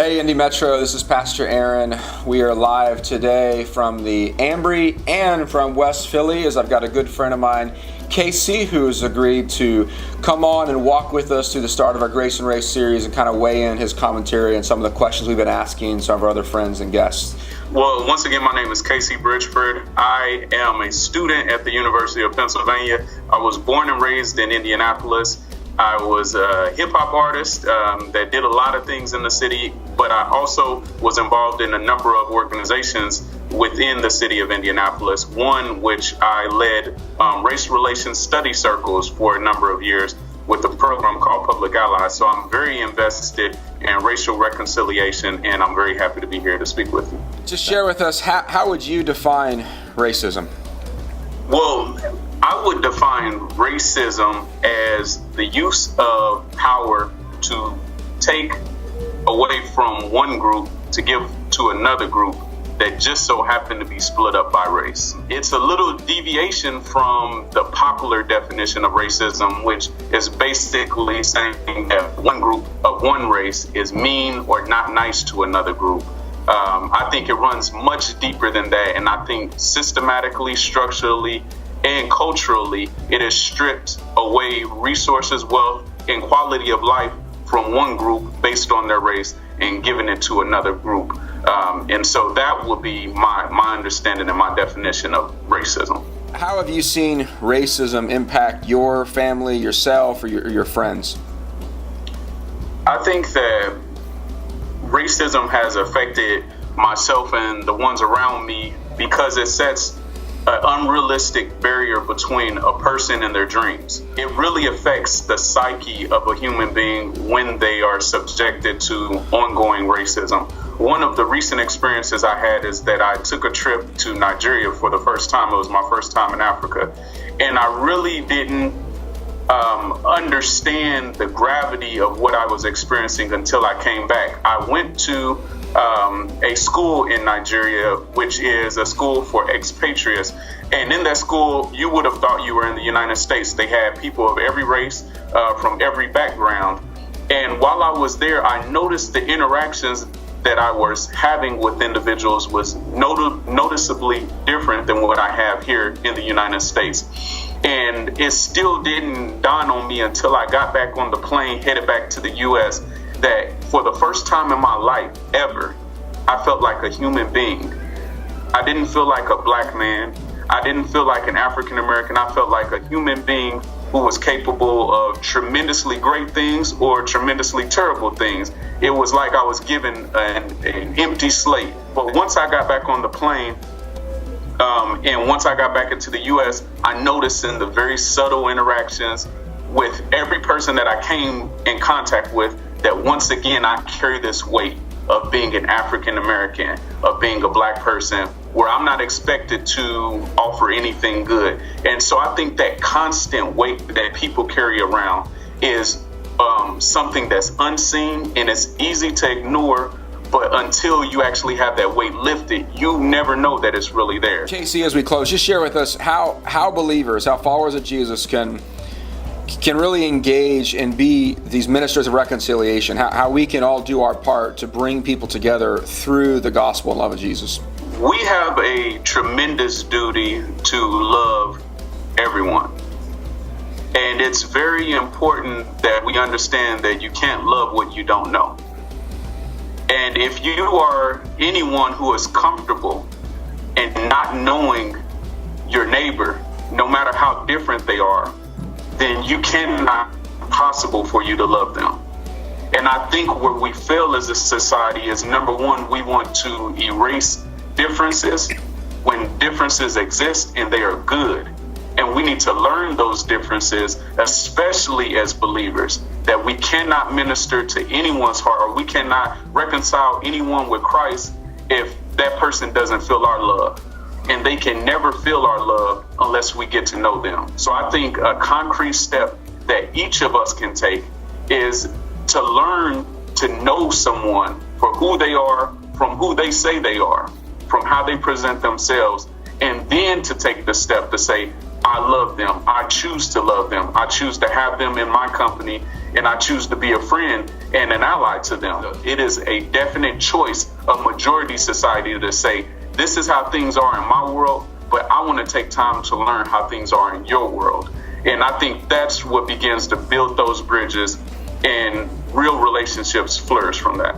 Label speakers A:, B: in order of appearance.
A: Hey, Indy Metro, this is Pastor Aaron. We are live today from the Ambry and from West Philly, as I've got a good friend of mine, Casey, who's agreed to come on and walk with us through the start of our Grace and Race series and kind of weigh in his commentary and some of the questions we've been asking some of our other friends and guests.
B: Well, once again, my name is Casey Bridgeford. I am a student at the University of Pennsylvania. I was born and raised in Indianapolis. I was a hip-hop artist that did a lot of things in the city, but I also was involved in a number of organizations within the city of Indianapolis, one which I led race relations study circles for a number of years with a program called Public Allies. So I'm very invested in racial reconciliation, and I'm very happy to be here to speak with you.
A: Just share with us, how would you define racism?
B: Well, I would define racism as the use of power to take away from one group to give to another group that just so happen to be split up by race. It's a little deviation from the popular definition of racism, which is basically saying that one group of one race is mean or not nice to another group. I think it runs much deeper than that, and I think systematically, structurally, and culturally, it has stripped away resources, wealth, and quality of life from one group based on their race and giving it to another group. And so that would be my understanding and my definition of racism.
A: How have you seen racism impact your family, yourself, or your friends?
B: I think that racism has affected myself and the ones around me because it sets an unrealistic barrier between a person and their dreams. It really affects the psyche of a human being when they are subjected to ongoing racism. One of the recent experiences I had is that I took a trip to Nigeria for the first time. It was my first time in Africa. And I really didn't understand the gravity of what I was experiencing until I came back. I went to a school in Nigeria, which is a school for expatriates. And in that school, you would have thought you were in the United States. They had people of every race, from every background. And while I was there, I noticed the interactions that I was having with individuals was noticeably different than what I have here in the United States. And it still didn't dawn on me until I got back on the plane, headed back to the U.S., that for the first time in my life ever, I felt like a human being. I didn't feel like a black man. I didn't feel like an African American. I felt like a human being who was capable of tremendously great things or tremendously terrible things. It was like I was given an empty slate. But once I got back on the plane, and once I got back into the U.S., I noticed in the very subtle interactions with every person that I came in contact with that once again I carry this weight of being an African American, of being a black person, where I'm not expected to offer anything good. And so I think that constant weight that people carry around is something that's unseen and it's easy to ignore. But until you actually have that weight lifted, you never know that it's really there.
A: Casey, as we close, just share with us how believers, how followers of Jesus can really engage and be these ministers of reconciliation, how we can all do our part to bring people together through the gospel and love of Jesus.
B: We have a tremendous duty to love everyone. And it's very important that we understand that you can't love what you don't know. And if you are anyone who is comfortable in not knowing your neighbor, no matter how different they are, then you cannot possible for you to love them. And I think where we fail as a society is, number one, we want to erase differences when differences exist and they are good. And we need to learn those differences, especially as believers, that we cannot minister to anyone's heart or we cannot reconcile anyone with Christ if that person doesn't feel our love. And they can never feel our love unless we get to know them. So I think a concrete step that each of us can take is to learn to know someone for who they are, from who they say they are, from how they present themselves, and then to take the step to say, I love them. I choose to love them. I choose to have them in my company, and I choose to be a friend and an ally to them. It is a definite choice of majority society to say, this is how things are in my world, but I want to take time to learn how things are in your world. And I think that's what begins to build those bridges, and real relationships flourish from that.